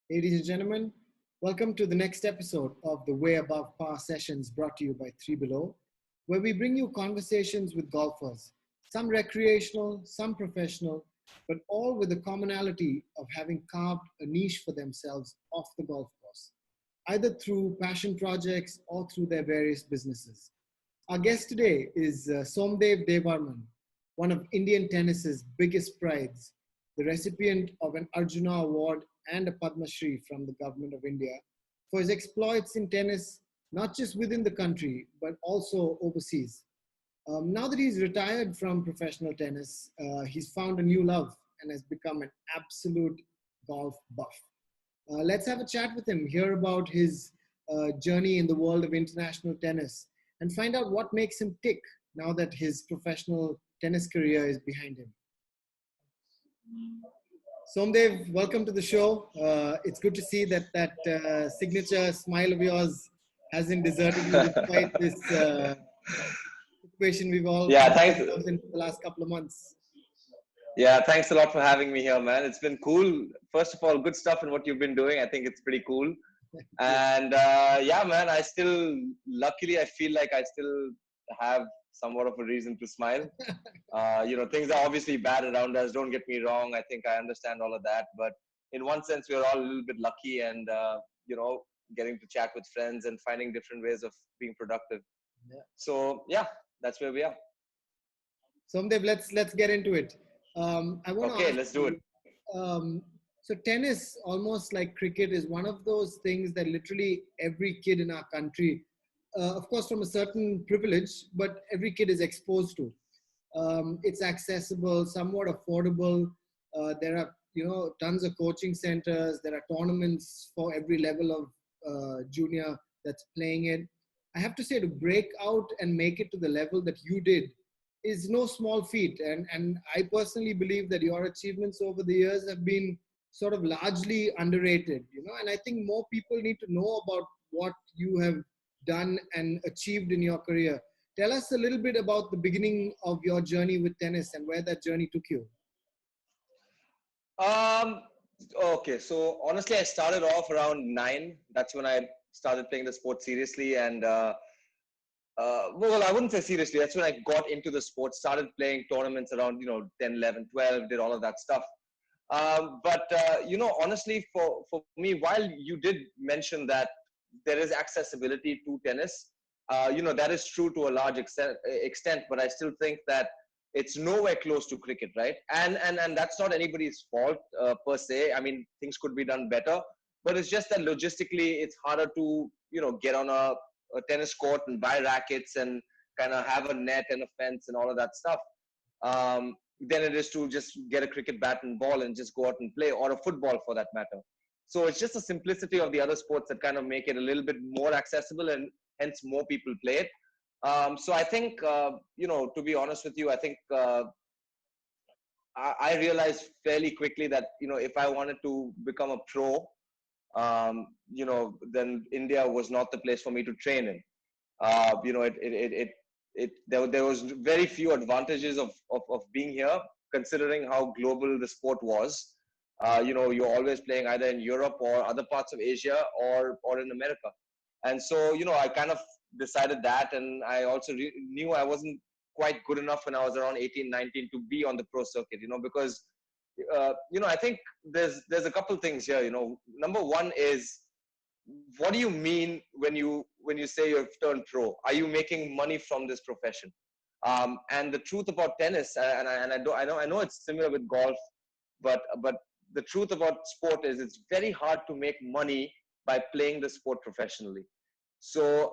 Ladies and gentlemen, welcome to the next episode of the Way Above Par sessions brought to you by 3BELOW, where we bring you conversations with golfers, some recreational, some professional, but all with the commonality of having carved a niche for themselves off the golf course, either through passion projects or through their various businesses. Our guest today is Somdev Devvarman, one of Indian tennis's biggest prides, the recipient of an Arjuna Award and a Padma Shri from the Government of India for his exploits in tennis, not just within the country, but also overseas. Now that he's retired from professional tennis, he's found a new love and has become an absolute golf buff. Let's have a chat with him, hear about his journey in the world of international tennis, and find out what makes him tick now that his professional tennis career is behind him. Somdev, welcome to the show. It's good to see that signature smile of yours hasn't deserted you despite this situation we've all Yeah, found thanks. ourselves in the last couple of months. Yeah, thanks a lot for having me here, man. It's been cool. First of all, good stuff in what you've been doing. I think it's pretty cool. And yeah, man, luckily, I feel like I still have somewhat of a reason to smile. Things are obviously bad around us. Don't get me wrong. I think I understand all of that. But in one sense, we're all a little bit lucky and, getting to chat with friends and finding different ways of being productive. Yeah. So, yeah, that's where we are. Somdev, let's get into it. I want to Okay, ask let's do it. So tennis, almost like cricket, is one of those things that literally every kid in our country, of course from a certain privilege, but every kid is exposed to. It's accessible, somewhat affordable. There are tons of coaching centers. There are tournaments for every level of junior that's playing it. I have to say, to break out and make it to the level that you did is no small feat. And I personally believe that your achievements over the years have been sort of largely underrated, and I think more people need to know about what you have done and achieved in your career. Tell us a little bit about the beginning of your journey with tennis and where that journey took you. Okay, so honestly, I started off around 9. That's when I started playing the sport seriously. And well, I wouldn't say seriously. That's when I got into the sport, started playing tournaments around, 10, 11, 12, did all of that stuff. Honestly, for me, while you did mention that there is accessibility to tennis, that is true to a large extent, but I still think that it's nowhere close to cricket, right? And that's not anybody's fault per se. I mean, things could be done better, but it's just that logistically, it's harder to, get on a tennis court and buy rackets and kind of have a net and a fence and all of that stuff. Than it is to just get a cricket bat and ball and just go out and play, or a football for that matter. So it's just the simplicity of the other sports that kind of make it a little bit more accessible, and hence more people play it. So I think, to be honest with you, I think I realized fairly quickly that, if I wanted to become a pro, then India was not the place for me to train in. There was very few advantages of being here, considering how global the sport was. You're always playing either in Europe or other parts of Asia or in America. And so, I kind of decided that, and I also knew I wasn't quite good enough when I was around 18, 19 to be on the pro circuit, because, I think there's a couple things here, Number one is, what do you mean when you say you've turned pro? Are you making money from this profession? And the truth about tennis, I know it's similar with golf, but the truth about sport is it's very hard to make money by playing the sport professionally. So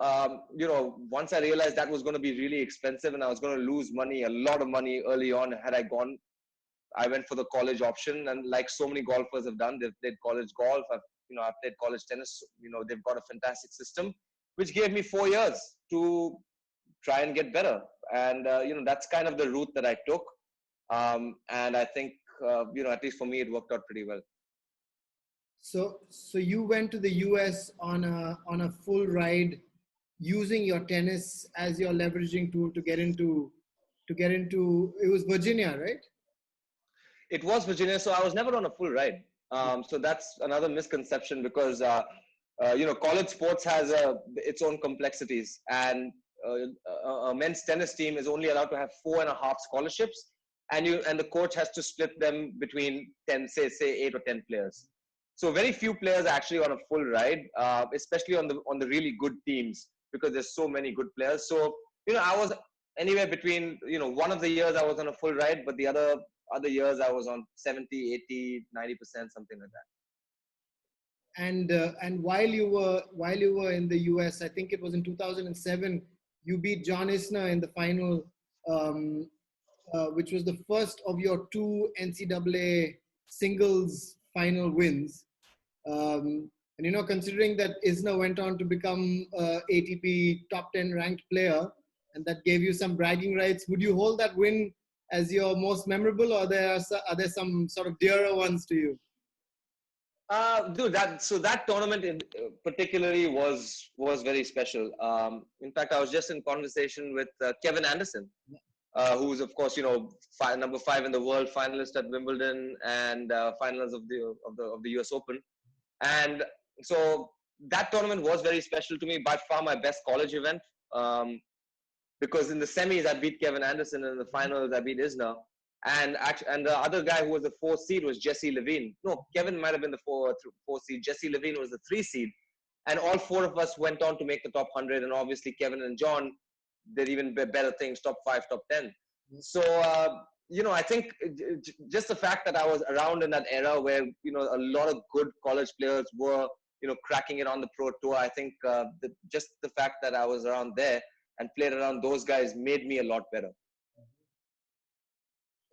once I realized that was going to be really expensive and I was going to lose money, a lot of money early on, I went for the college option, and like so many golfers have done, they've played college golf. I've played college tennis. They've got a fantastic system, which gave me 4 years to try and get better. And, that's kind of the route that I took. And I think, at least for me, it worked out pretty well. So you went to the US on a full ride, using your tennis as your leveraging tool to get into, it was Virginia, right? It was Virginia. So I was never on a full ride. So that's another misconception because college sports has its own complexities, and a men's tennis team is only allowed to have 4.5 scholarships, and the coach has to split them between 10, say 8 or 10 players. So very few players are actually on a full ride, especially on the really good teams, because there's so many good players. So I was anywhere between, one of the years I was on a full ride, but the other years I was on 70, 80, 90%, something like that. And while you were in the US, I think it was in 2007, you beat John Isner in the final, um, which was the first of your two NCAA singles final wins. And considering that Isner went on to become ATP top 10 ranked player, and that gave you some bragging rights, would you hold that win as your most memorable, or are there some sort of dearer ones to you? Dude, that tournament particularly was very special. In fact, I was just in conversation with Kevin Anderson, who's of course number 5 in the world, finalist at Wimbledon, and finalist of the US Open. And so that tournament was very special to me. By far my best college event, because in the semis I beat Kevin Anderson, and in the finals I beat Isner. And the other guy who was the 4th seed was Jesse Levine. No, Kevin might have been the 4th seed. Jesse Levine was the 3 seed. And all 4 of us went on to make the top 100. And obviously Kevin and John did even better things, top 5, top 10. So, I think just the fact that I was around in that era where, a lot of good college players were, cracking it on the pro tour. I think just the fact that I was around there and played around those guys made me a lot better.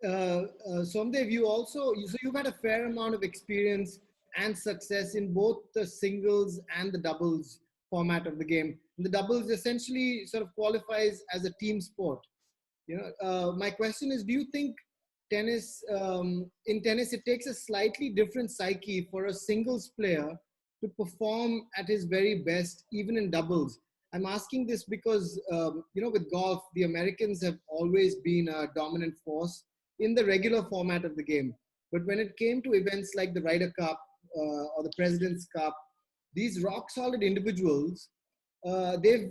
Somdev, you've had a fair amount of experience and success in both the singles and the doubles format of the game. The doubles essentially sort of qualifies as a team sport. My question is, do you think in tennis, it takes a slightly different psyche for a singles player to perform at his very best, even in doubles? I'm asking this because, with golf, the Americans have always been a dominant force in the regular format of the game. But when it came to events like the Ryder Cup or the President's Cup, these rock solid individuals, they've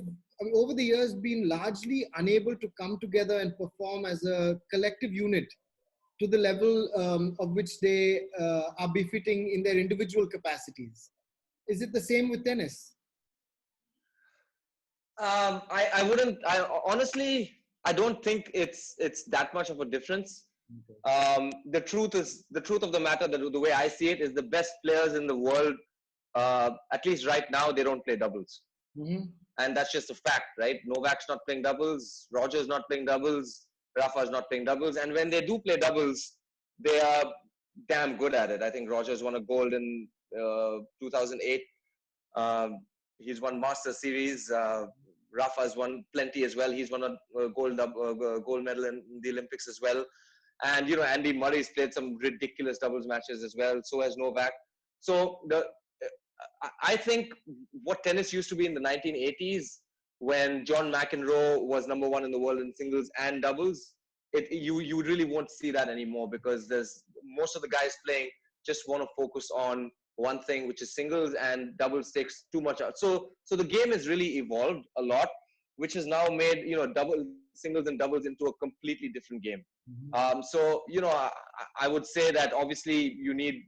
over the years been largely unable to come together and perform as a collective unit to the level of which they are befitting in their individual capacities. Is it the same with tennis? I wouldn't. Honestly, I don't think it's that much of a difference. Okay. The truth of the matter, the way I see it, is the best players in the world, at least right now, they don't play doubles. Mm-hmm. And that's just a fact, right? Novak's not playing doubles, Roger's not playing doubles, Rafa's not playing doubles. And when they do play doubles, they are damn good at it. I think Roger's won a gold in 2008. He's won Master Series. Rafa's won plenty as well. He's won a gold medal in the Olympics as well. And, Andy Murray's played some ridiculous doubles matches as well. So has Novak. So I think what tennis used to be in the 1980s, when John McEnroe was number 1 in the world in singles and doubles, you really won't see that anymore, because there's most of the guys playing just want to focus on one thing, which is singles, and doubles takes too much out. So the game has really evolved a lot, which has now made singles and doubles into a completely different game. Mm-hmm. I would say that obviously you need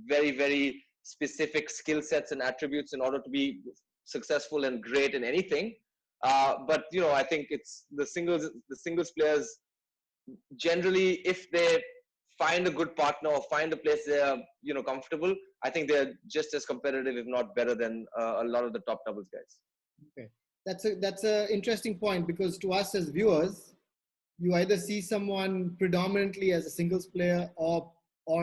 very, very specific skill sets and attributes in order to be successful and great in anything. But I think it's the singles players generally, if they find a good partner or find a place they're comfortable, I think they're just as competitive, if not better, than a lot of the top doubles guys. Okay, that's a interesting point, because to us as viewers, you either see someone predominantly as a singles player or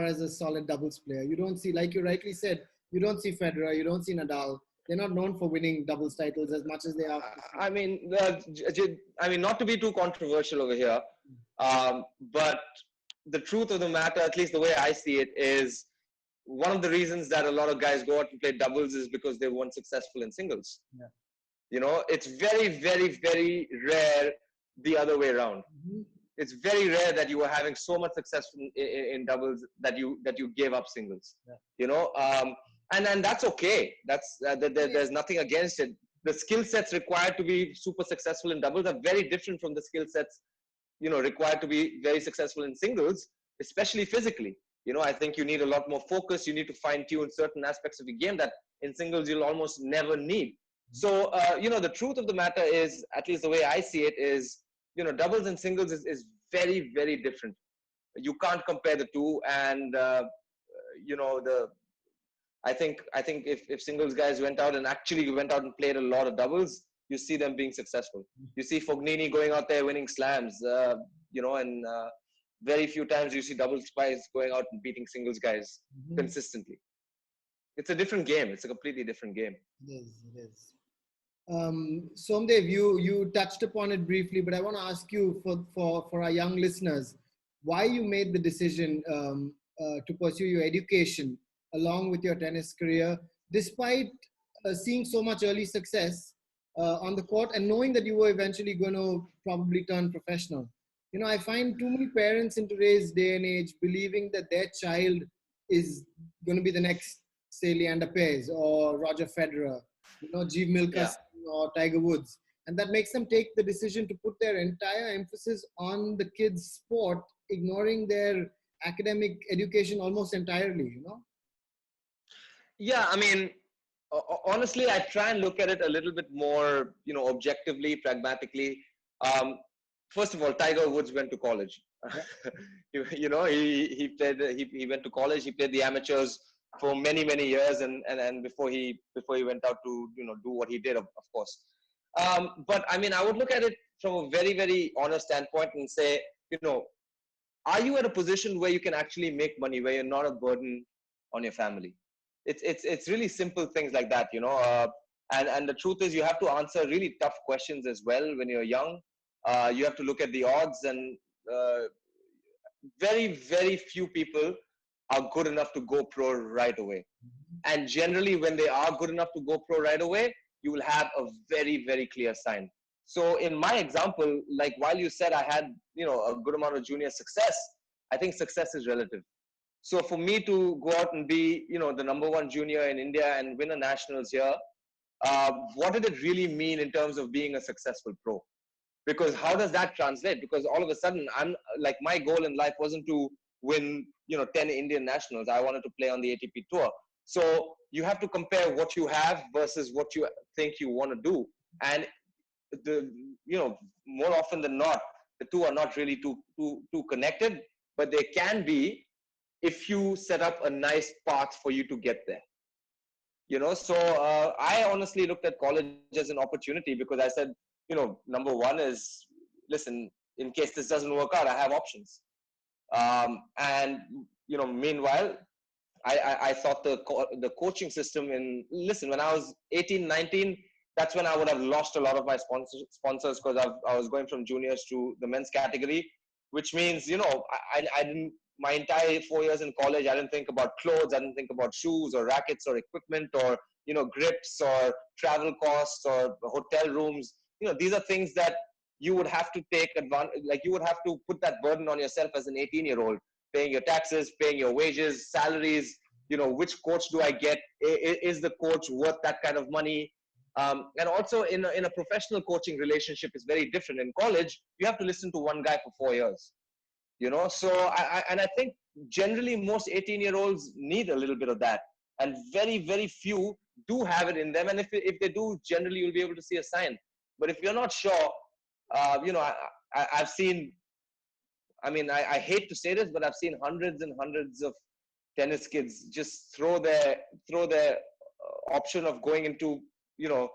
as a solid doubles player. You don't see, like you rightly said, you don't see Federer, you don't see Nadal. They're not known for winning doubles titles as much as they are. I mean, not to be too controversial over here, but the truth of the matter, at least the way I see it, is one of the reasons that a lot of guys go out and play doubles is because they weren't successful in singles. Yeah. It's very, very, very rare the other way around. Mm-hmm. it's very rare that you are having so much success in doubles that you gave up singles. Yeah. You know, and that's okay. That's there's nothing against it. The skill sets required to be super successful in doubles are very different from the skill sets, you know, required to be very successful in singles, especially physically. You know, I think you need a lot more focus. You need to fine tune certain aspects of the game that in singles you'll almost never need. So, you know, the truth of the matter is, at least the way I see it is, you know, doubles and singles is very, very different. You can't compare the two. And, you know, I think if singles guys went out and actually went out and played a lot of doubles, you see them being successful. You see Fognini going out there winning slams, you know, and very few times you see doubles guys going out and beating singles guys consistently. It's a different game. It's a completely different game. It is. It is. Somdev, you touched upon it briefly, but I want to ask you for our young listeners, why you made the decision to pursue your education along with your tennis career, despite seeing so much early success on the court and knowing that you were eventually going to probably turn professional. You know, I find too many parents in today's day and age believing that their child is going to be the next, say, Leander Paes or Roger Federer, you know, Jeev Yeah. Milkas or Tiger Woods. And that makes them take the decision to put their entire emphasis on the kids' sport, ignoring their academic education almost entirely, you know? Yeah, I mean, honestly, I try and look at it a little bit more, you know, objectively, pragmatically. Um, First of all, Tiger Woods went to college. Yeah. You know, he played. He went to college. He played the amateurs for many years, and before he went out to, you know, do what he did, of course. But I mean, I would look at it from a very honest standpoint and say, you know, are you at a position where you can actually make money, where you're not a burden on your family? It's really simple things like that, you know. And the truth is, you have to answer really tough questions as well when you're young. You have to look at the odds, and uh, very few people are good enough to go pro right away. And generally, when they are good enough to go pro right away, you will have a very clear sign. So in my example, like while you said I had, you know, a good amount of junior success, I think success is relative. So for me to go out and be, you know, the number one junior in India and win a nationals here, what did it really mean in terms of being a successful pro? Because how does that translate? Because all of a sudden, I'm like, my goal in life wasn't to win, you know, 10 Indian nationals. I wanted to play on the ATP tour. So you have to compare what you have versus what you think you want to do. And the, you know, more often than not, the two are not really too connected, but they can be if you set up a nice path for you to get there. You know, so I honestly looked at college as an opportunity because I said, you know, number one is, listen, in case this doesn't work out, I have options. And you know, meanwhile, I thought the coaching system in, listen, when I was 18, 19, that's when I would have lost a lot of my sponsors because I was going from juniors to the men's category, which means, you know, I didn't, my entire 4 years in college, I didn't think about clothes. I didn't think about shoes or rackets or equipment or, you know, grips or travel costs or hotel rooms. You know, these are things that you would have to take advantage, like you would have to put that burden on yourself as an 18-year-old, paying your taxes, paying your wages, salaries, you know, which coach do I get? Is the coach worth that kind of money? And also in a professional coaching relationship is very different. In college, you have to listen to one guy for 4 years, you know? So I think generally most 18-year-olds need a little bit of that. And very few do have it in them. And if they do, generally you'll be able to see a sign. But if you're not sure, you know, I've seen, I mean, I hate to say this, but I've seen hundreds and hundreds of tennis kids just throw their option of going into, you know,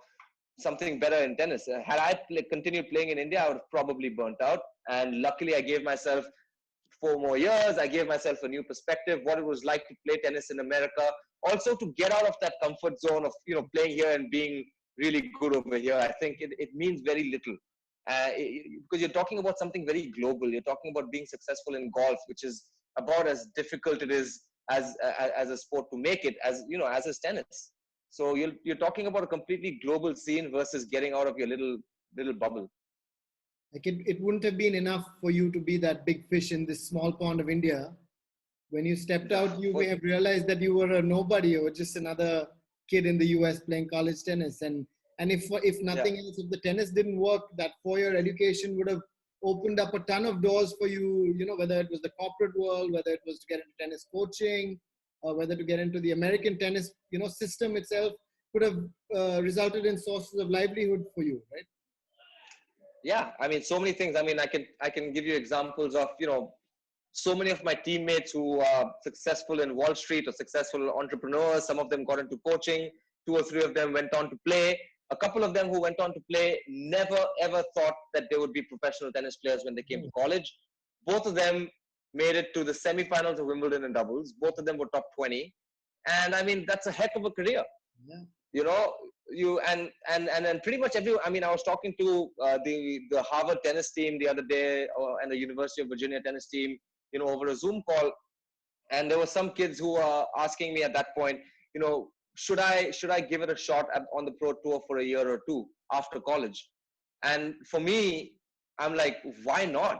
something better in tennis. Had I continued playing in India, I would have probably burnt out. And luckily, I gave myself 4 more years. I gave myself a new perspective, what it was like to play tennis in America. Also to get out of that comfort zone of, you know, playing here and being really good over here. I think it means very little. Because you're talking about something very global. You're talking about being successful in golf, which is about as difficult it is as a sport to make it as, you know, as is tennis. So you're talking about a completely global scene versus getting out of your little bubble. Like it wouldn't have been enough for you to be that big fish in this small pond of India. When you stepped No, out, you may have realized that you were a nobody or just another kid in the US playing college tennis. And if yeah, nothing else, if the tennis didn't work, that 4 year education would have opened up a ton of doors for you, you know, whether it was the corporate world, whether it was to get into tennis coaching, or whether to get into the American tennis, you know, system itself could have resulted in sources of livelihood for you, right? yeah. I mean, so many things. I mean, I can give you examples of, so many of my teammates who are successful in Wall Street or successful entrepreneurs. Some of them got into coaching. Two or three of them went on to play. A couple of them who went on to play never ever thought that they would be professional tennis players when they came to college. Both of them made it to the semifinals of Wimbledon in doubles. Both of them were top 20. And I mean, that's a heck of a career. Yeah. You know, you and pretty much every. I mean, I was talking to the Harvard tennis team the other day, and the University of Virginia tennis team, over a Zoom call, and there were some kids who were asking me at that point, should I give it a shot on the pro tour for a year or two after college? And for me, I'm like, why not?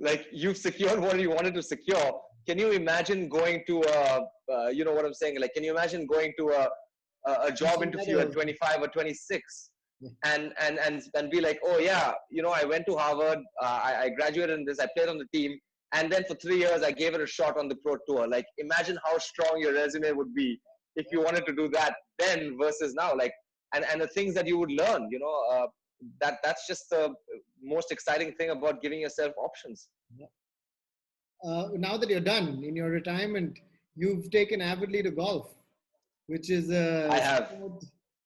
Like, you've secured what you wanted to secure. Can you imagine going to you know what I'm saying? Like, can you imagine going to a job interview at 25 or 26 Yeah. and be like, oh yeah, I went to Harvard, I graduated in this, I played on the team, and then for 3 years I gave it a shot on the pro tour. Like, imagine how strong your resume would be if you wanted to do that then versus now. Like, and the things that you would learn, that's just the most exciting thing about giving yourself options. Yeah. Now that you're done in your retirement, you've taken avidly to golf, which is I a have. sport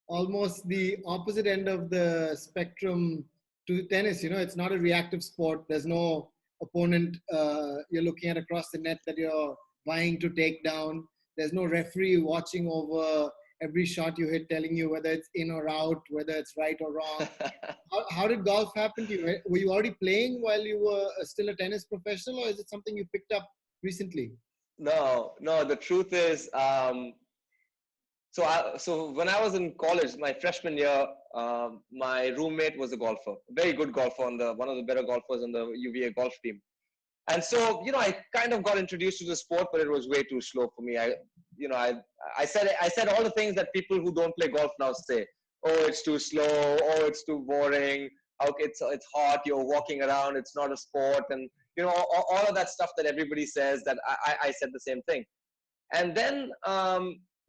almost the opposite end of the spectrum to tennis. You know, it's not a reactive sport. There's no opponent you're looking at across the net that you're vying to take down. There's no referee watching over every shot you hit, telling you whether it's in or out, whether it's right or wrong. How did golf happen to you? Were you already playing while you were still a tennis professional, or is it something you picked up recently? No, no, the truth is, so when I was in college, my freshman year, my roommate was a golfer, a very good golfer, on the one of the better golfers on the UVA golf team. And so, I kind of got introduced to the sport, but it was way too slow for me. I said all the things that people who don't play golf now say. Oh, it's too slow. Oh, it's too boring. Okay, it's hot. You're walking around. It's not a sport, and all of that stuff that everybody says. That I said the same thing. And then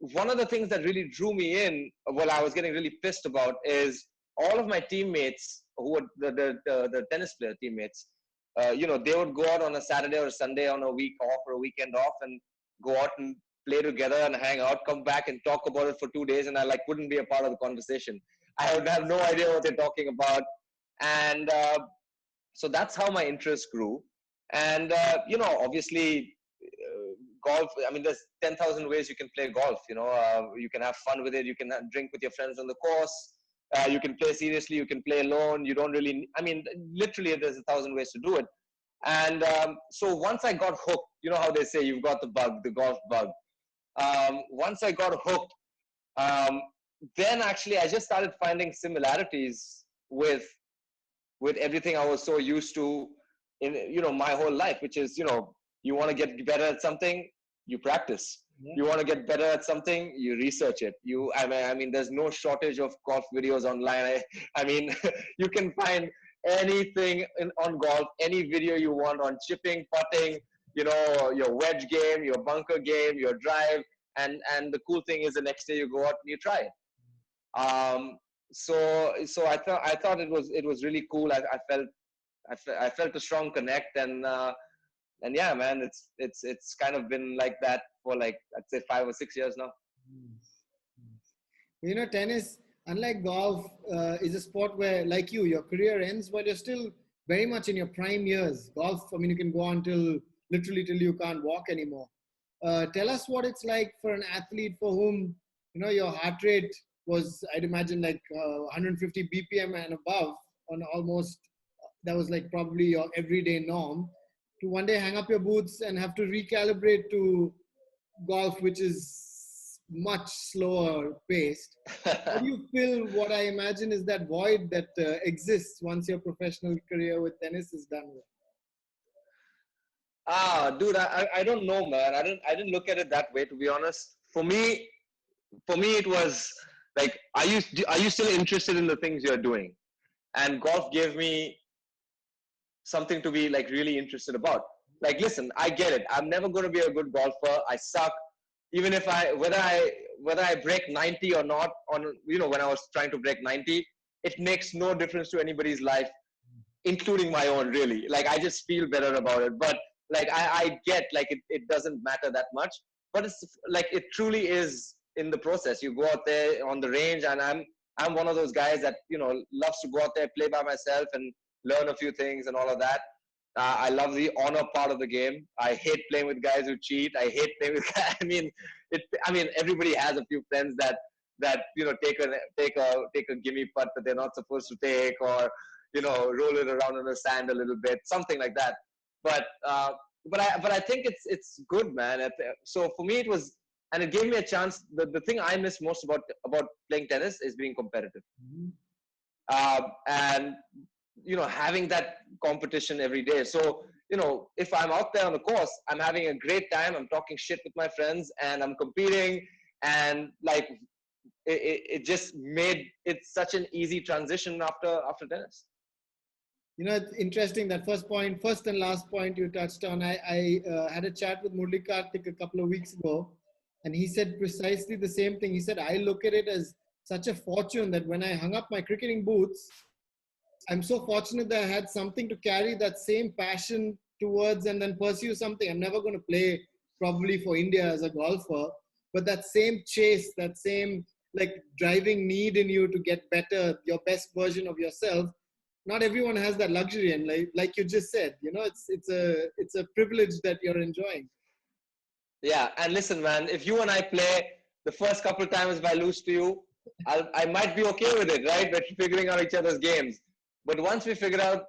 one of the things that really drew me in, well, I was getting really pissed about, is all of my teammates who were the tennis player teammates. They would go out on a Saturday or a Sunday on a week off or a weekend off and go out and play together and hang out, come back and talk about it for 2 days, and I wouldn't be a part of the conversation. I would have no idea what they're talking about, and so that's how my interest grew. And obviously, golf. I mean, there's 10,000 ways you can play golf. You can have fun with it. You can drink with your friends on the course. You can play seriously. You can play alone. You don't really. I mean, literally, there's 1,000 ways to do it. And so once I got hooked, you know how they say you've got the bug, the golf bug. Once I got hooked, um, then actually I just started finding similarities with everything I was so used to in my whole life, which is you want to get better at something, you practice. Yeah. You want to get better at something, you research it. I mean, there's no shortage of golf videos online. I mean, you can find anything on golf, any video you want on chipping, putting, your wedge game, your bunker game, your drive, and the cool thing is the next day you go out and you try it. So I thought it was really cool. I felt a strong connect, and yeah, man, it's kind of been like that for I'd say 5 or 6 years now. You know, tennis, unlike golf, is a sport where, like your career ends while you're still very much in your prime years. Golf, I mean, you can go on till literally till you can't walk anymore. Tell us what it's like for an athlete for whom, your heart rate was, I'd imagine, like 150 BPM and above on almost, that was like probably your everyday norm, to one day hang up your boots and have to recalibrate to golf, which is much slower paced. How do you fill what I imagine is that void that exists once your professional career with tennis is done with? Dude, I don't know, man. I didn't look at it that way, to be honest. For me, it was like, are you still interested in the things you're doing? And golf gave me something to be like really interested about. Like, listen, I get it. I'm never going to be a good golfer. I suck. Even if whether I break 90 or not, on when I was trying to break 90, it makes no difference to anybody's life, including my own, really. Like, I just feel better about it. But like, I get, like, it doesn't matter that much. But it's like, it truly is in the process. You go out there on the range, and I'm one of those guys that loves to go out there, play by myself, and learn a few things and all of that. I love the honor part of the game. I hate playing with guys who cheat. I hate playing with guys. I mean, everybody has a few friends that take a gimme putt that they're not supposed to take, or roll it around in the sand a little bit, something like that. But I think it's good, man. So for me, it was, and it gave me a chance. The thing I miss most about playing tennis is being competitive. Mhm. And having that competition every day. So if I'm out there on the course, I'm having a great time. I'm talking shit with my friends, and I'm competing, and like it just made it such an easy transition after tennis. It's interesting that first and last point you touched on. I had a chat with Murli Karthik a couple of weeks ago, and he said precisely the same thing. He said, I look at it as such a fortune that when I hung up my cricketing boots, I'm so fortunate that I had something to carry that same passion towards and then pursue something. I'm never going to play probably for India as a golfer, but that same chase, that same like driving need in you to get better, your best version of yourself. Not everyone has that luxury, and like you just said, it's a privilege that you're enjoying. Yeah, and listen, man, if you and I play, the first couple of times if I lose to you, I might be okay with it, right? We're figuring out each other's games. But once we figure out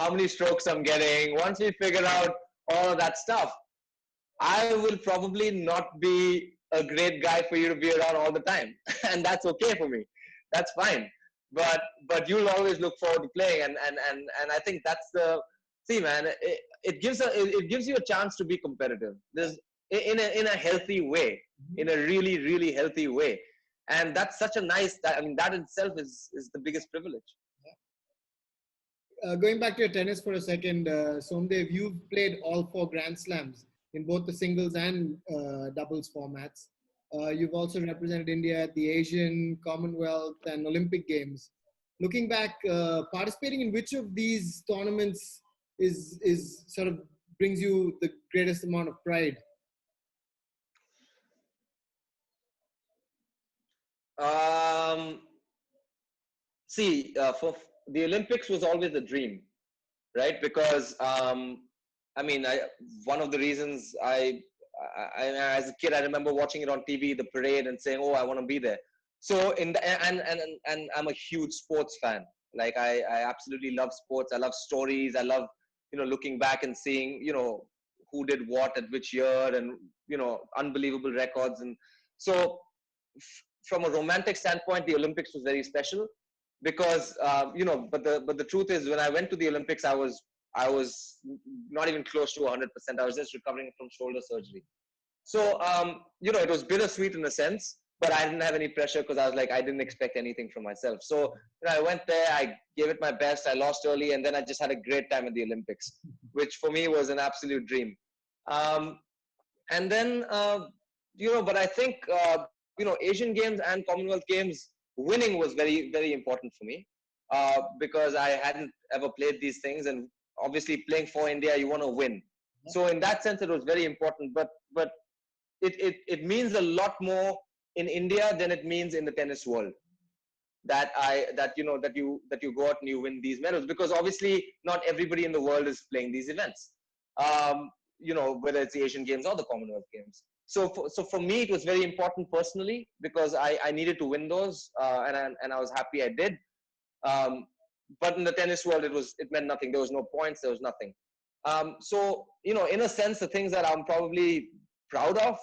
how many strokes I'm getting, once we figure out all of that stuff, I will probably not be a great guy for you to be around all the time. And that's okay for me. That's fine. But you'll always look forward to playing, and I think that's the see, man. It gives you a chance to be competitive. There's in a healthy way, in a really really healthy way, and that's such a nice. That itself is the biggest privilege. Going back to your tennis for a second, Somdev, you've played all four Grand Slams in both the singles and doubles formats. You've also represented India at the Asian, Commonwealth, and Olympic Games. Looking back, participating in which of these tournaments is sort of brings you the greatest amount of pride? Um, See, for the Olympics was always a dream, right? Because one of the reasons as a kid, I remember watching it on TV, the parade, and saying, "Oh, I want to be there." So and I'm a huge sports fan. Like, I absolutely love sports. I love stories. I love looking back and seeing who did what at which year, and unbelievable records. And so from a romantic standpoint, the Olympics was very special because but the truth is, when I went to the Olympics, I was not even close to 100%. I was just recovering from shoulder surgery. So it was bittersweet in a sense, but I didn't have any pressure because I was like, I didn't expect anything from myself. So I went there, I gave it my best, I lost early, and then I just had a great time at the Olympics, which for me was an absolute dream. Um, and then but I think Asian Games and Commonwealth Games, winning was very very important for me, because I hadn't ever played these things, and obviously playing for India, you want to win. So in that sense, it was very important. But it means a lot more in India than it means in the tennis world. That you go out and you win these medals, because obviously not everybody in the world is playing these events. Whether it's the Asian Games or the Commonwealth Games. So for me, it was very important personally, because I needed to win those, and I was happy I did. Um, but in the tennis world, it meant nothing. There was no points. There was nothing. So in a sense, the things that I'm probably proud of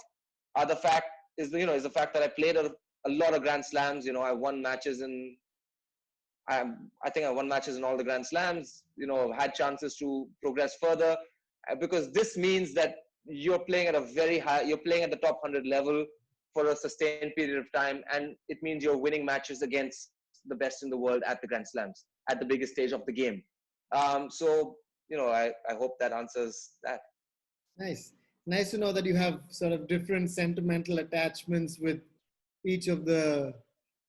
are the fact is the fact that I played a lot of Grand Slams. I won matches I think I won matches in all the Grand Slams. Had chances to progress further, because this means that you're playing at a very high, you're playing at the top 100 level for a sustained period of time, and it means you're winning matches against the best in the world at the Grand Slams, at the biggest stage of the game. I hope that answers that. Nice. Nice to know that you have sort of different sentimental attachments with each of the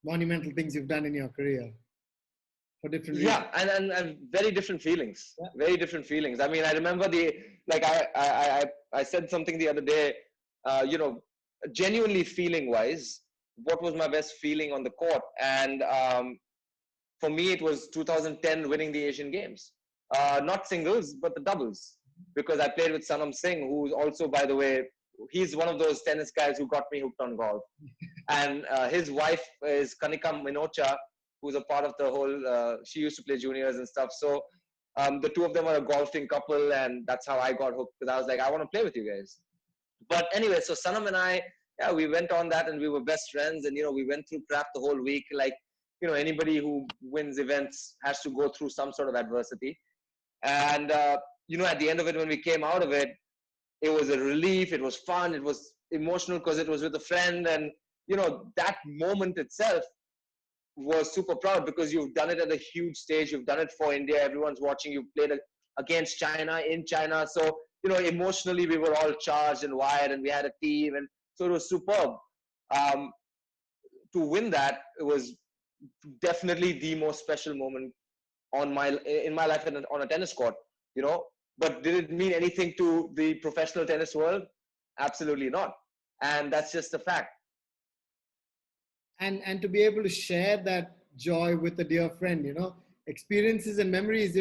monumental things you've done in your career for different reasons. Yeah, and very different feelings. Yeah. Very different feelings. I mean, I remember I said something the other day. Genuinely feeling wise, what was my best feeling on the court? And for me, it was 2010 winning the Asian Games. Not singles, but the doubles, because I played with Sanam Singh, who's also, by the way, he's one of those tennis guys who got me hooked on golf. And his wife is Kanika Minocha, who's a part of the whole, she used to play juniors and stuff. So the two of them are a golfing couple, and that's how I got hooked, because I was like, I want to play with you guys. But anyway, so Sanam and I, yeah, we went on that, and we were best friends, and, we went through crap the whole week. Like, anybody who wins events has to go through some sort of adversity. And, at the end of it, when we came out of it, it was a relief. It was fun. It was emotional because it was with a friend. And, that moment itself was super proud, because you've done it at a huge stage. You've done it for India. Everyone's watching. You've played against China, in China. So, emotionally, we were all charged and wired, and we had a team. And so it was superb. To win that, it was definitely the most special moment in my life on a tennis court, But did it mean anything to the professional tennis world? Absolutely not. And that's just a fact. And to be able to share that joy with a dear friend, experiences and memories,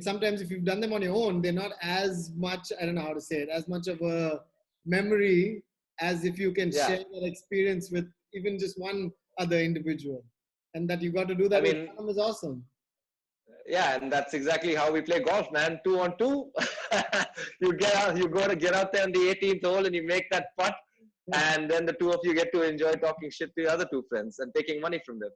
sometimes if you've done them on your own, they're not as much, I don't know how to say it, as much of a memory as if you can share that experience with even just one other individual. And that you got to do that with Sanam is awesome. Yeah, and that's exactly how we play golf, man. 2-on-2. You get out there on the 18th hole and you make that putt, and then the two of you get to enjoy talking shit to your other two friends and taking money from them.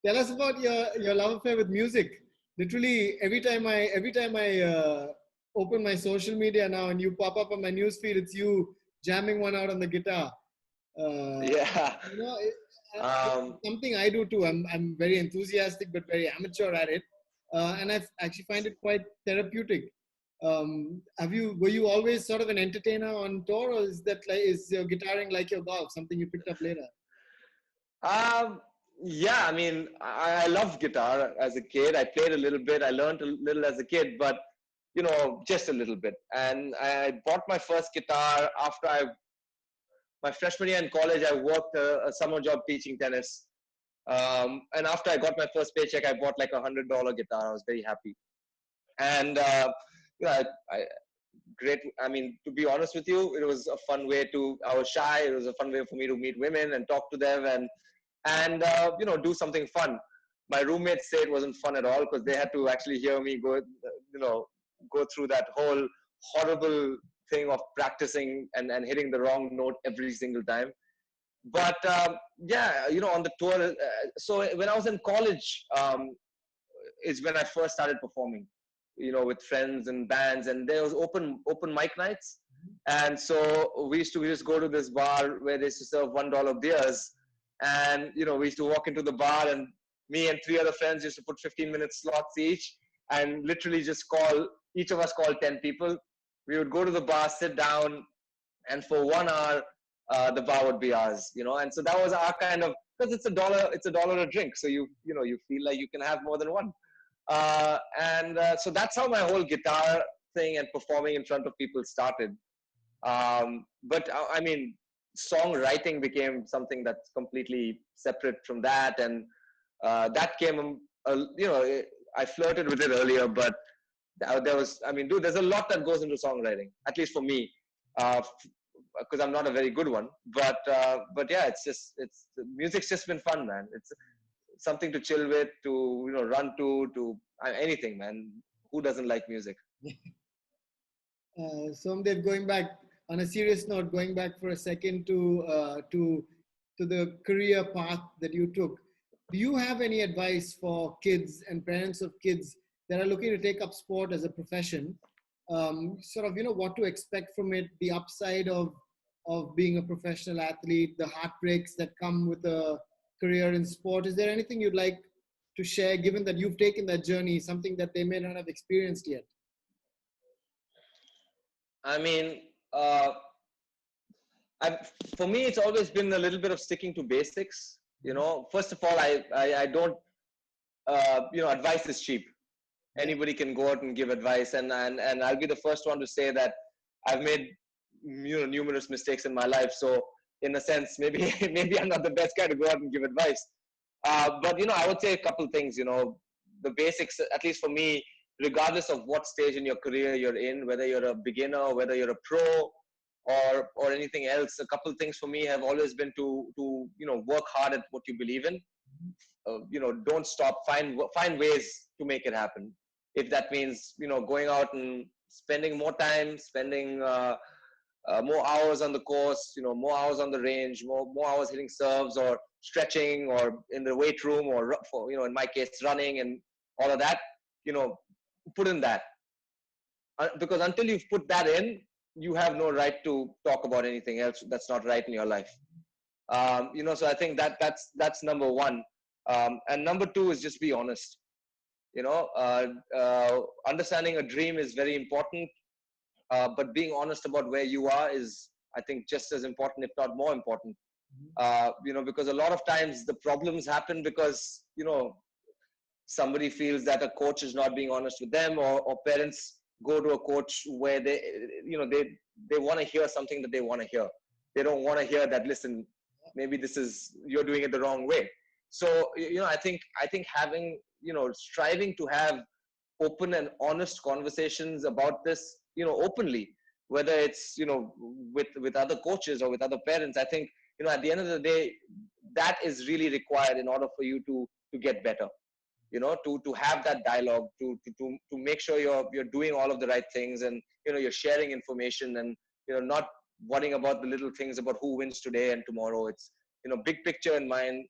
Tell us about your love affair with music. Literally, every time I open my social media now and you pop up on my newsfeed, it's you jamming one out on the guitar. Yeah. Something I do too. I'm very enthusiastic but very amateur at it, and I actually find it quite therapeutic. Were you always sort of an entertainer on tour, or is your guitaring like your golf, something you picked up later? Yeah, I mean, I loved guitar as a kid. I played a little bit. I learned a little as a kid, but just a little bit. And I bought my first guitar after my freshman year in college. I worked a summer job teaching tennis. And after I got my first paycheck, I bought like $100 guitar. I was very happy. And, great. I mean, to be honest with you, it was a fun way I was shy. It was a fun way for me to meet women and talk to them and do something fun. My roommates say it wasn't fun at all, because they had to actually hear me go through that whole horrible thing of practicing and hitting the wrong note every single time. But on the tour. So when I was in college, is when I first started performing, with friends and bands, and there was open mic nights. And so we just go to this bar where they used to serve $1 beers. And, we used to walk into the bar, and me and three other friends used to put 15-minute slots each, and literally each of us called 10 people. We would go to the bar, sit down, and for 1 hour, the bar would be ours, And so that was our kind of, because it's $1 a drink. So you feel like you can have more than one. So that's how my whole guitar thing and performing in front of people started. But I mean, songwriting became something that's completely separate from that. And that came, I flirted with it earlier, but there was, dude, there's a lot that goes into songwriting, at least for me, because I'm not a very good one. But yeah, music's just been fun, man. It's something to chill with, to run to anything, man. Who doesn't like music? Somdev, going back, on a serious note, going back for a second to the career path that you took, do you have any advice for kids and parents of kids that are looking to take up sport as a profession? Sort of, what to expect from it, the upside of being a professional athlete, the heartbreaks that come with a career in sport. Is there anything you'd like to share, given that you've taken that journey, something that they may not have experienced yet? I mean, uh, for me, it's always been a little bit of sticking to basics. First of all, I don't, advice is cheap. Anybody can go out and give advice, and I'll be the first one to say that I've made numerous mistakes in my life. So in a sense, maybe maybe I'm not the best guy to go out and give advice. But I would say a couple things. The basics, at least for me, regardless of what stage in your career you're in, whether you're a beginner, whether you're a pro, or anything else, a couple things for me have always been to work hard at what you believe in. Don't stop. Find ways to make it happen. If that means going out and spending more time, spending more hours on the course, more hours on the range, more hours hitting serves or stretching or in the weight room or for, in my case running and all of that, put in that, because until you've put that in, you have no right to talk about anything else that's not right in your life. So I think that's number one. And number two is just be honest. Understanding a dream is very important, but being honest about where you are is, I think, just as important, if not more important. Because a lot of times the problems happen because somebody feels that a coach is not being honest with them, or parents go to a coach where they want to hear something that they want to hear. They don't want to hear that, listen, maybe you're doing it the wrong way. So I think having striving to have open and honest conversations about this openly, whether it's with other coaches or with other parents, I think at the end of the day, that is really required in order for you to get better. To have that dialogue, to make sure you're doing all of the right things, and you're sharing information, and not worrying about the little things about who wins today and tomorrow. It's big picture in mind.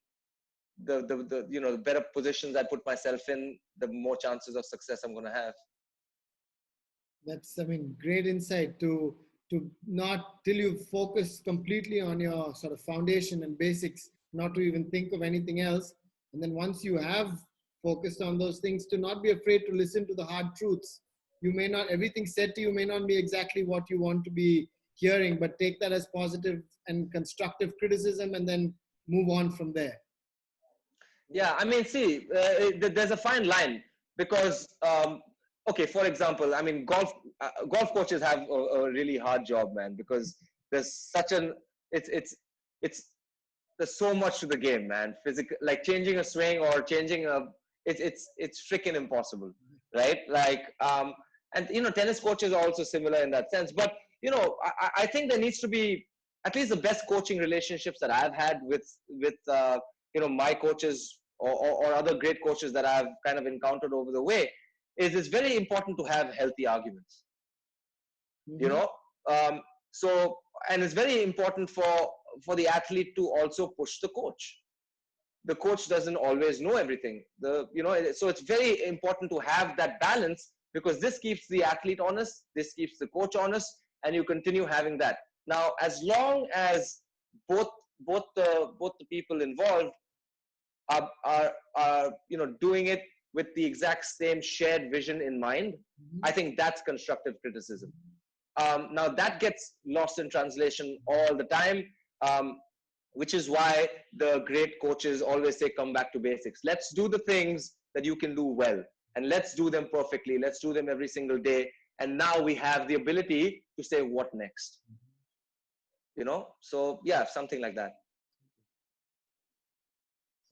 The better positions I put myself in, the more chances of success I'm going to have. That's, great insight to not till you focus completely on your sort of foundation and basics, not to even think of anything else. And then once you have focused on those things, to not be afraid to listen to the hard truths. Everything said to you may not be exactly what you want to be hearing, but take that as positive and constructive criticism and then move on from there. Yeah, see, there's a fine line, because okay, for example, golf coaches have a really hard job, man, because there's such it's there's so much to the game, man. Physical, like changing a swing or changing it's freaking impossible, right? And tennis coaches are also similar in that sense. But I think there needs to be at least the best coaching relationships that I've had with my coaches or other great coaches that I've kind of encountered over the way. It's very important to have healthy arguments. Mm-hmm. So, and it's very important for the athlete to also push the coach. The coach doesn't always know everything. So it's very important to have that balance, because this keeps the athlete honest, this keeps the coach honest, and you continue having that. Now, as long as both the people involved are doing it with the exact same shared vision in mind, mm-hmm. I think that's constructive criticism. Now that gets lost in translation all the time, which is why the great coaches always say, come back to basics. Let's do the things that you can do well, and let's do them perfectly. Let's do them every single day. And now we have the ability to say, what next? So yeah, something like that.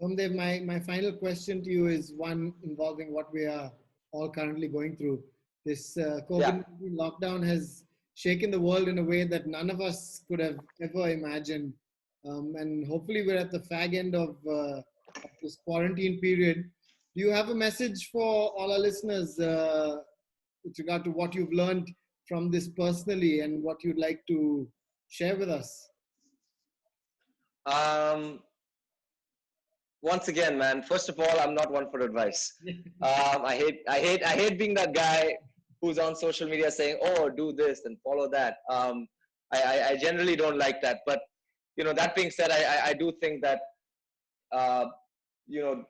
Somdev, my final question to you is one involving what we are all currently going through. This COVID-19 lockdown has shaken the world in a way that none of us could have ever imagined. And hopefully we're at the fag end of this quarantine period. Do you have a message for all our listeners with regard to what you've learned from this personally and what you'd like to share with us? Once again, man, first of all, I'm not one for advice. I hate being that guy who's on social media saying, oh, do this and follow that. I generally don't like that. But, that being said, I do think that, uh, you know,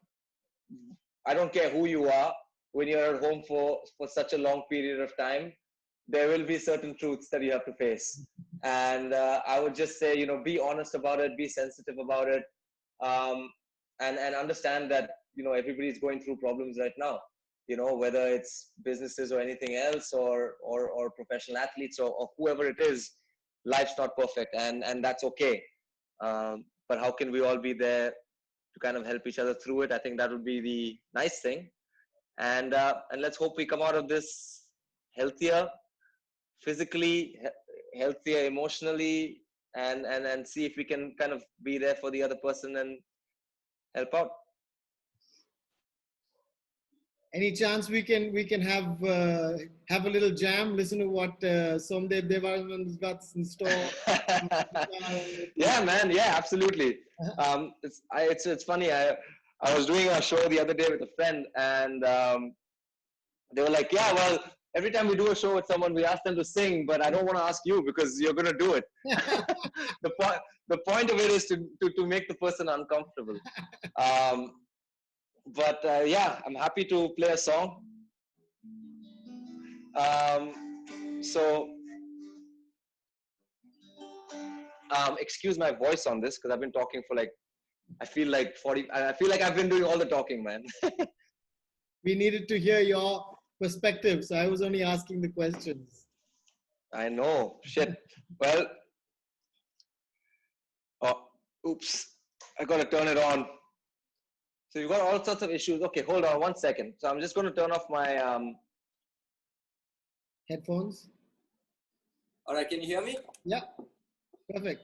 I don't care who you are, when you're at home for such a long period of time, there will be certain truths that you have to face. And I would just say, be honest about it, be sensitive about it, um, and understand that, everybody's going through problems right now, whether it's businesses or anything else, or professional athletes, or whoever it is. Life's not perfect, and that's okay. But how can we all be there to kind of help each other through it? I think that would be the nice thing. And let's hope we come out of this healthier, physically, healthier emotionally, and see if we can kind of be there for the other person and help out. Any chance we can have a little jam, listen to what Somdev Devvarman's got in store? Yeah, man. Yeah, absolutely. It's funny. I was doing a show the other day with a friend, and they were like, yeah, well, every time we do a show with someone, we ask them to sing, but I don't want to ask you because you're going to do it. The point of it is to make the person uncomfortable. But yeah, I'm happy to play a song. So excuse my voice on this because I've been talking for I feel like I've been doing all the talking, man. We needed to hear your perspective, so I was only asking the questions. I know. Shit. Well, oh, oops. I got to turn it on. So you've got all sorts of issues. Okay, hold on 1 second. So I'm just going to turn off my headphones. All right, can you hear me? Yeah, perfect.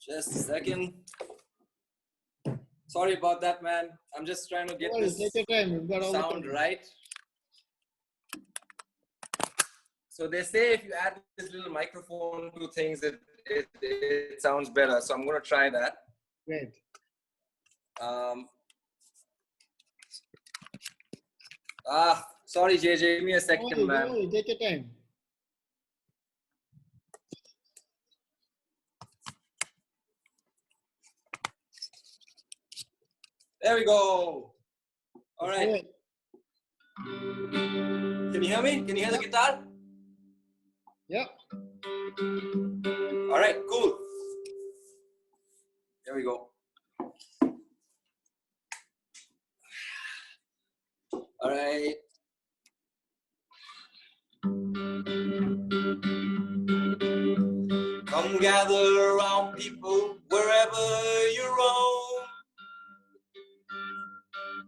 Just a second. Sorry about that, man. I'm just trying to get this Take your time. We've got all sound right. So they say if you add this little microphone to things, it sounds better. So I'm going to try that. Great. Sorry, JJ. Give me a second, man. No, take your time. There we go. All right. Can you hear me? Can you hear the guitar? Yep. All right, cool. There we go. All right. Come gather around, people, wherever you roam,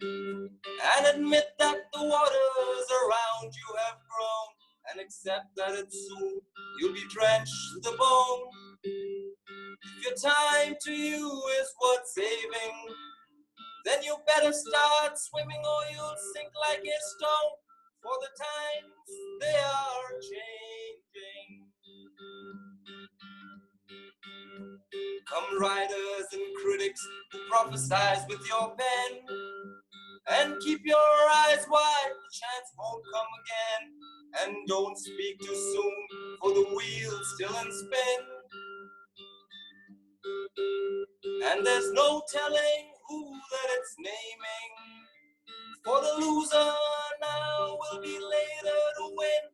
and admit that the waters around you have grown, and accept that it's soon you'll be drenched to the bone. If your time to you is worth saving, then you better start swimming or you'll sink like a stone, for the times they are changing. Come writers and critics who prophesize with your pen, and keep your eyes wide, the chance won't come again. And don't speak too soon, for the wheel's still in spin. And there's no telling who that it's naming, for the loser now will be later to win,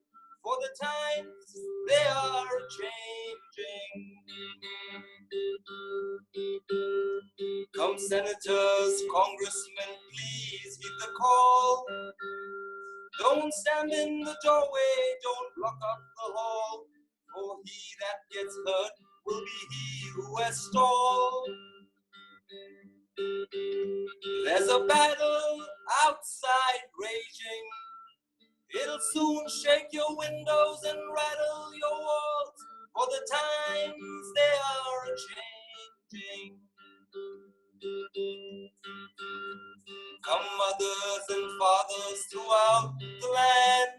for the times they are changing. Come senators, congressmen, please heed the call. Don't stand in the doorway, don't block up the hall, for he that gets hurt will be he who has stalled. There's a battle outside raging, it'll soon shake your windows and rattle your walls, for the times they are changing. Come mothers and fathers throughout the land.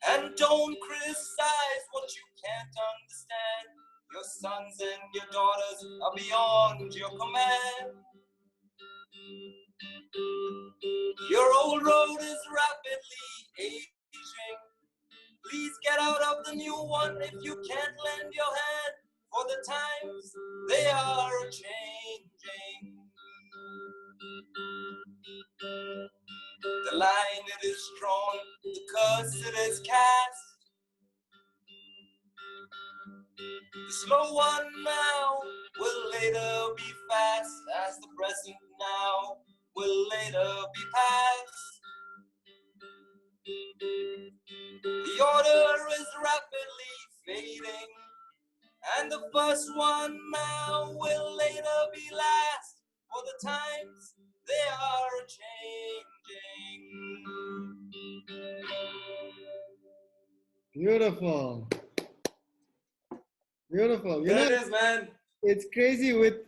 And don't criticize what you can't understand. Your sons and your daughters are beyond your command. Your old road is rapidly aging. Please get out of the new one if you can't lend your hand, for the times they are changing. The line it is drawn, the curse it is cast. The slow one now will later be fast, as the present now will later be past. The order is rapidly fading, and the first one now will later be last, for the times they are changing. Beautiful. Beautiful. You There know, it is, man. it's crazy with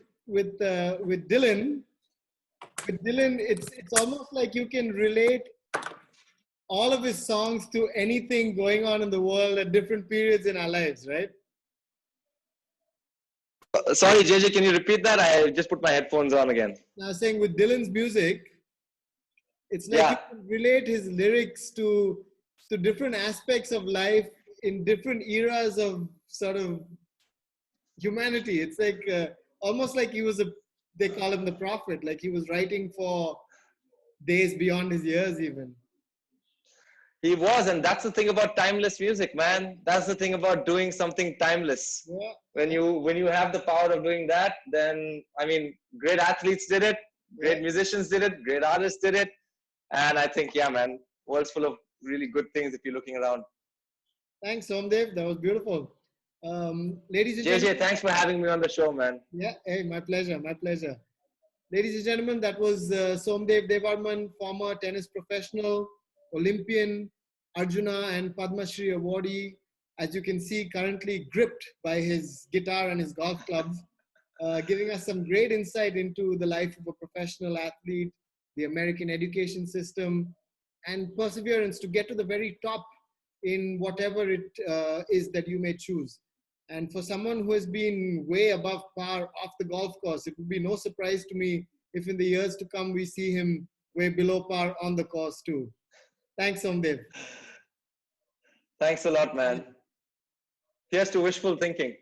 Dylan. With Dylan, it's almost like you can relate all of his songs to anything going on in the world at different periods in our lives, right? Sorry, JJ, can you repeat that? I just put my headphones on again. Now, saying with Dylan's music, it's like Yeah. you can relate his lyrics to different aspects of life in different eras of sort of humanity. It's like almost like he was they call him the prophet, like he was writing for days beyond his years even. He was, and that's the thing about timeless music, man. That's the thing about doing something timeless. Yeah. When you have the power of doing that, then I mean, great athletes did it, great musicians did it, great artists did it, and I think, yeah, man, world's full of really good things if you're looking around. Thanks, Somdev. That was beautiful. Ladies and gentlemen. JJ, thanks for having me on the show, man. Yeah, hey, my pleasure, my pleasure. Ladies and gentlemen, that was Somdev Devvarman, former tennis professional, Olympian, Arjuna and Padma Shri awardee. As you can see, currently gripped by his guitar and his golf clubs, giving us some great insight into the life of a professional athlete, the American education system, and perseverance to get to the very top in whatever it is that you may choose. And for someone who has been way above par off the golf course, it would be no surprise to me if in the years to come we see him way below par on the course too. Thanks, Somdev. Thanks a lot, man. Here's to wishful thinking.